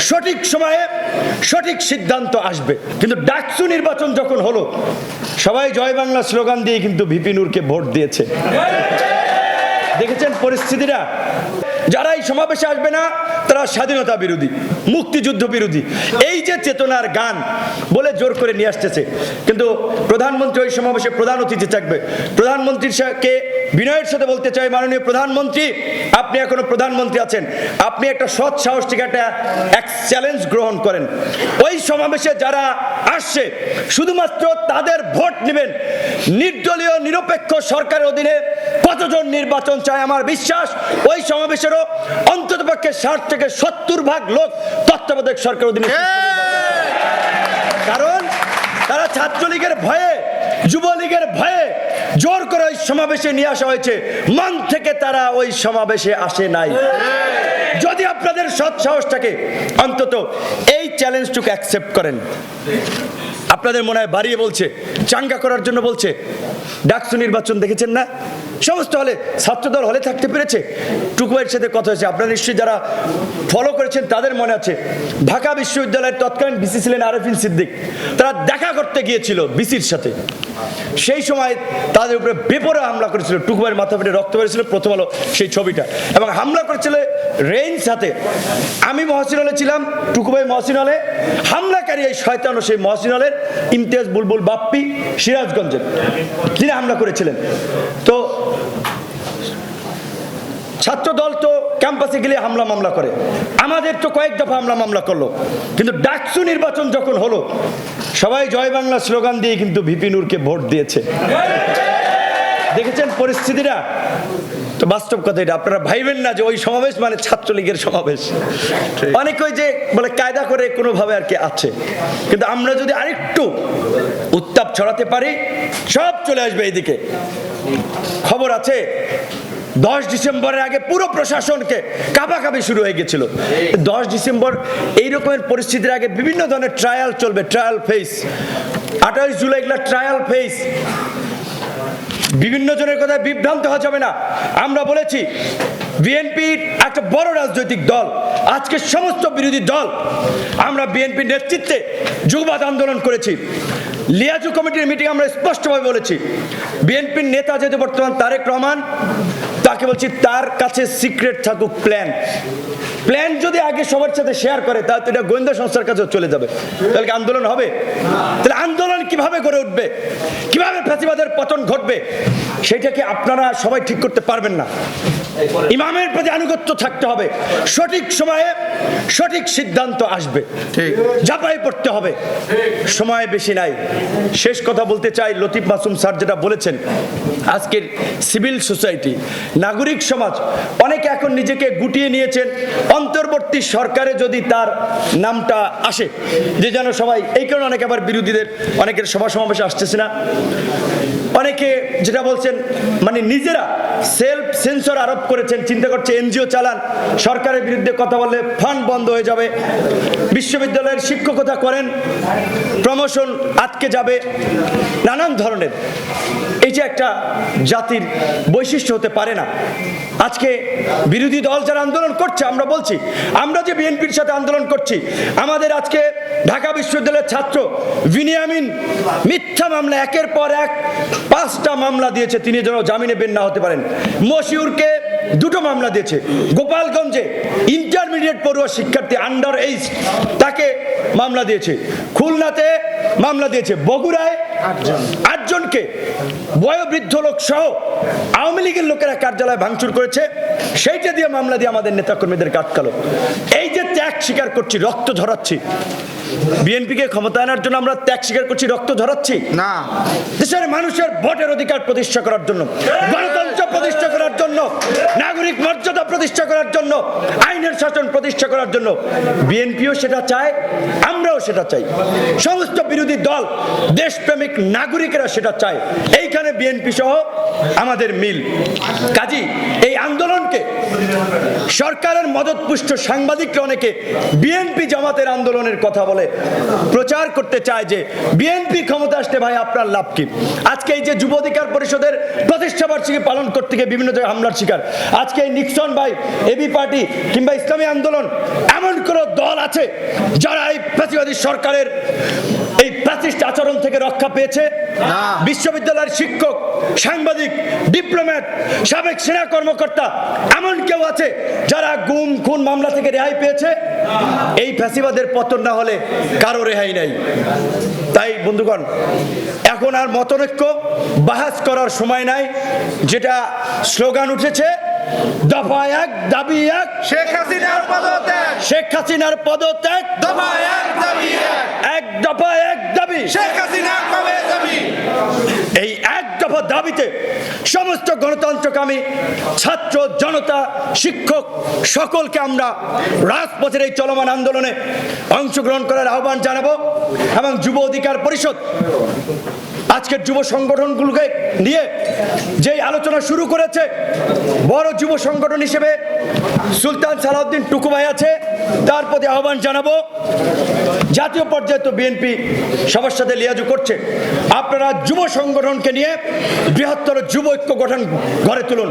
সঠিক সময়ে সঠিক সিদ্ধান্ত আসবে। কিন্তু ডাকসু নির্বাচন যখন হলো, সবাই জয় বাংলা স্লোগান দিয়ে কিন্তু ভিপি নূরকে ভোট দিয়েছে। দেখেছেন পরিস্থিতিটা। যারা এই সমাবেশে আসবে না তারা স্বাধীনতা বিরোধী, মুক্তিযুদ্ধ বিরোধী, এই যে চেতনার গান বলে জোর করে নিয়ে আসতেছে। কিন্তু প্রধানমন্ত্রী ওই সমাবেশে প্রধান অতিথি থাকবে। প্রধানমন্ত্রীকে বিনয়ের সাথে বলতে চাই, মাননীয় প্রধানমন্ত্রী, আপনি এখনো প্রধানমন্ত্রী আছেন, আপনি একটা সৎ সাহস থেকে একটা চ্যালেঞ্জ গ্রহণ করেন। ওই সমাবেশে যারা আসছে শুধুমাত্র তাদের ভোট নেবেন। নির্দলীয় নিরপেক্ষ সরকারের অধীনে কতজন নির্বাচন চায় আমার বিশ্বাস ওই সমাবেশেরও অন্ততপক্ষে 60 থেকে 70% লোক তত্ত্বাবধায়ক সরকারের অধীনে। কারণ তারা ছাত্রলীগের ভয়ে, যুবলীগের ভয়ে জোর করে ওই সমাবেশে নিয়ে আসা হয়েছে। মন থেকে তারা ওই সমাবেশে আসে নাই। যদি আপনাদের সৎ সাহস থাকে, অন্তত এই চ্যালেঞ্জটুকু অ্যাকসেপ্ট করেন। আপনাদের মনে হয় বাড়িয়ে বলছে, চাঙ্গা করার জন্য বলছে। ডাকসু নির্বাচন দেখেছেন না, সমস্ত হলে ছাত্রদল হলে থাকতে পেরেছে। টুকুয়ের সাথে কথা হয়েছে, আপনারা নিশ্চয়ই যারা ফলো করেছেন তাদের মনে আছে, ঢাকা বিশ্ববিদ্যালয়ের তৎকালীন ভিসি ছিলেন আরেফিন সিদ্দিক, তারা দেখা করতে গিয়েছিল ভিসির সাথে। সেই সময় তাদের উপরে বেপরোয়া হামলা করেছিল, টুকুয়ের মাথা ফেটে রক্ত বেরিয়েছিল, প্রথম আলো সেই ছবিটা, এবং হামলা করেছিল রেঞ্জ হাতে। আমি মহসিন হলে ছিলাম, টুকুভাই মহসিন হলে, হামলাকারী এই শয়তান ও সেই মহসিন হলের ইমতিয়াজ বুলবুল বাপ্পি সিরাজগঞ্জের, তিনি হামলা করেছিলেন। তো ছাত্র দল তো ক্যাম্পাসে গেলে হামলা মামলা করে, আমাদের তো কয়েক দফা হামলা মামলা করলো। কিন্তু ডাকসু নির্বাচন যখন হলো, সবাই জয় বাংলা স্লোগান দিয়ে কিন্তু ভিপি নূরকে ভোট দিয়েছে। দেখেছেন পরিস্থিতিটা। তো বাস্তব কথা এটা, আপনারা ভাইবেন না যে ওই সমাবেশ মানে ছাত্রলীগের সমাবেশ। অনেকে ওই যে বলে কায়দা করে কোনোভাবে আর কি আছে, কিন্তু আমরা যদি আরেকটু উত্তাপ ছড়াতে পারি সব চলে আসবে এইদিকে। খবর আছে 10 ডিসেম্বরের আগে পুরো প্রশাসনকে কাঁপাকাঁপি শুরু হয়ে গেছিল। 10 ডিসেম্বর এই রকমের পরিস্থিতির আগে বিভিন্ন ধরনের ট্রায়াল চলবে, ট্রায়াল ফেস। 28 জুলাই এগুলা ট্রায়াল ফেস। বিভিন্ন জনের কথায় বিভ্রান্ত হওয়া যাবে না। আমরা বলেছি বিএনপি একটা বড় রাজনৈতিক দল, আজকে সমস্ত বিরোধী দল আমরা বিএনপির নেতৃত্বে যুগবাদ আন্দোলন করেছি। লিয়াজু কমিটির মিটিং আমরা স্পষ্টভাবে বলেছি, বিএনপির নেতা যেহেতু বর্তমান তারেক রহমান, তাকে বলছি তার কাছে সিক্রেট থাকুক প্ল্যান। প্ল্যান যদি আগে সবার সাথে শেয়ার করে তাহলে এটা গোয়েন্দা সংস্থার কাছে চলে যাবে, তাহলে কি আন্দোলন হবে? তাহলে আন্দোলন কিভাবে গড়ে উঠবে, কিভাবে ফ্যাসিবাদের পতন ঘটবে, সেটাকে আপনারা সবাই ঠিক করতে পারবেন না। ইমামের প্রতি আনুগত্য থাকতে হবে, সঠিক সময়ে সঠিক সিদ্ধান্ত আসবে, ঝাঁপাই পড়তে হবে, সময় বেশি নাই। শেষ কথা বলতে চাই, লতিফ মাসুম স্যার যেটা বলেছেন, আজকের সিভিল সোসাইটি, নাগরিক সমাজ অনেকে এখন নিজেকে গুটিয়ে নিয়েছেন অন্তর্বর্তী সরকারে যদি তার নামটা আসে, যে যেন সবাই, এই কারণে অনেকে আবার বিরোধীদের অনেকের সভা সমাবেশে আসতেছে না। অনেকে যেটা বলছেন মানে নিজেরা সেলফ সেন্সর আরোপ করেছেন, চিন্তা করছে এনজিও চালান, সরকারের বিরুদ্ধে কথা বললে ফান্ড বন্ধ হয়ে যাবে, বিশ্ববিদ্যালয়ের শিক্ষকতা করেন, প্রমোশন আটকে যাবে, নানান ধরনের। এই যে একটা জাতির বৈশিষ্ট্য হতে পারে না। আজকে বিরোধী দল যারা আন্দোলন করছে, আমরা বলছি, আমরা যে বিএনপির সাথে আন্দোলন করছি, আমাদের আজকে ঢাকা বিশ্ববিদ্যালয়ের ছাত্র বিনিয়ামিন মিথ্যা মামলা একের পর এক 5টা মামলা দিয়েছে, তিনি যেন জামিনে বের না হতে পারেন। মশিউরকে 2টো মামলা দিয়েছে। গোপালগঞ্জে ইন্টারমিডিয়েট পড়ুয়া শিক্ষার্থী আন্ডার এইজ, তাকে মামলা দিয়েছে। খুলনাতে মামলা দিয়েছে। বগুড়ায় 8জনকে বয়োবৃদ্ধ লোক সহ আওয়ামী লীগের লোকেরা কার্যালয় ভাঙচুর করেছে, সেইটা দিয়ে মামলা দিয়ে আমাদের নেতাকর্মীদের আটকালো। এই যে ত্যাগ স্বীকার করছি, রক্ত ঝরাচ্ছি, বিএনপিকে ক্ষমতা আনার জন্য আমরা ত্যাগ স্বীকার করছি, রক্ত ঝরাচ্ছি না। দেশের মানুষের ভোটের অধিকার প্রতিষ্ঠা করার জন্য, গণতন্ত্র প্রতিষ্ঠা করার জন্য, নাগরিক মর্যাদা প্রতিষ্ঠা করার জন্য, আইনের শাসন প্রতিষ্ঠা করার জন্য বিএনপিও সেটা চায়, আমরাও সেটা চাই। সমস্ত বিরোধী দল, দেশপ্রেমিক নাগরিকেরা সেটা চায়। এইখানে বিএনপি সহ আমাদের মিল। কাজী এই আন্দোলনকে সরকারের মদতপুষ্ট সাংবাদিকরা অনেকে বিএনপি জামাতের আন্দোলনের কথা বলে প্রচার করতে চায় যে বিএনপি ক্ষমতা আসলে ভাই আপনার লাভ কি। আজকে এই যে যুব অধিকার পরিষদের প্রতিষ্ঠা বার্ষিকী পালন করতে গিয়ে বিভিন্ন জায়গায় হামলার শিকার, আজকে এই নিক্সন ভাই, এবি পার্টি কিংবা ইসলামী আন্দোলন, এমন কোন দল আছে যারা এই ফ্যাসিবাদী সরকারের এই ফ্যাসিস্ট আচরণ থেকে রক্ষা পেয়েছে? বিশ্ববিদ্যালয়ের শিক্ষক, সাংবাদিক, ডিপ্লোম্যাট, সাবেক সেনা কর্মকর্তা, এমন কেউ আছে যারা গুম খুন মামলা থেকে রেহাই পেয়েছে? এই ফ্যাসিবাদের পতন না হলে কারো রেহাই নাই। তাই বন্ধুগণ, এখন আর মতনৈক্য বাহাস করার সময় নাই। যেটা স্লোগান উঠেছে, দফা এক দাবি এক, শেখ হাসিনার পদত্যাগ, শেখ হাসিনার পদত্যাগ, দফা এক দাবি এক, এক দফা এক দাবি, শেখ হাসিনা কবে যাবি? এই এক দফা দাবিতে সমস্ত গণতন্ত্রকামী ছাত্র জনতা, শিক্ষক সকলকে আমরা রাজপথের এই চলমান আন্দোলনে অংশগ্রহণ করার আহ্বান জানাবো। এবং যুব অধিকার পরিষদ আজকের যুব সংগঠনগুলোকে নিয়ে যেই আলোচনা শুরু করেছে, বড় যুব সংগঠন হিসেবে সুলতান সালাউদ্দিন টুকু ভাই আছে, তার প্রতি আহ্বান জানাবো। জাতীয় পর্যায়ে তো বিএনপি সবার সাথে লিয়াজু করছে, আপনারা যুব সংগঠনকে নিয়ে বৃহত্তর যুব ঐক্য গঠন গড়ে তুলুন।